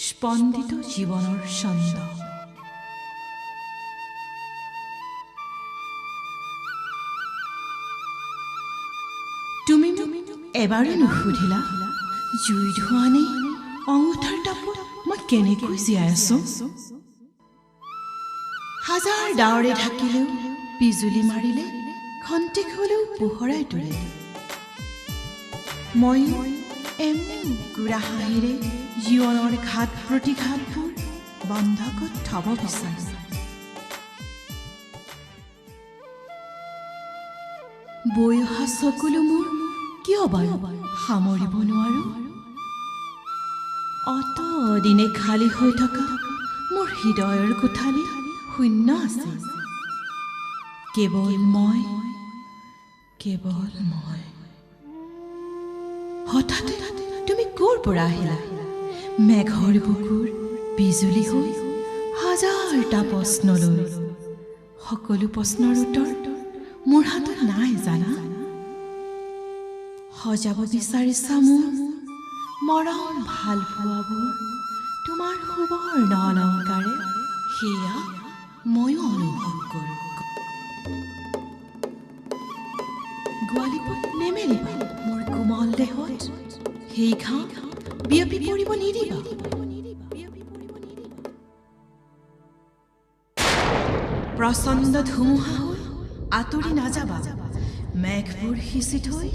স্পন্দিত জীৱনৰ ছন্দ। তুমি এবাৰো নুসুধিলা জুই ধোৱা নে অঙঠাৰ তাপত মই কেনেকৈ জীয়াই আছো। হাজাৰ ডাৱৰে ঢাকিলেও বিজুলী মাৰিলে খন্তেক হলেও পোহৰাই তোলে। মই এনে গুড়া হাঁহিৰে জীৱনৰ ঘাট প্ৰতিঘাতবোৰ বন্ধকত থব বিচাৰো। বৈ অহা চকুলো মোৰ কিয় বাৰু সামৰিব নোৱাৰো। অতদিনে খালী হৈ থকা মোৰ হৃদয়ৰ কোঠালি শূন্য আছে। কেৱল মই হঠাৎ তুমি ক'ৰ পৰা আহিলা? মেঘৰ বুকুৰ বিজুলী হৈ হাজাৰটা প্ৰশ্ন লৈ। সকলো প্ৰশ্নৰ উত্তৰ মোৰ হাতত নাই জানা। সজাব বিচাৰিছা মোৰ মৰম ভাল পোৱাবোৰ তোমাৰ সুবৰ্ণ অলংকাৰে, সেয়া ময়ো অনুভৱ কৰোঁ। গোৱালিপত নেমেলিবা মোৰ কোমল দেহত, সেই ঘাম বিয়পি পৰিব নিদিবা। প্ৰচণ্ড ধুমুহা হৈ আঁতৰি নাযাবা, মেঘবোৰ সিঁচি থৈ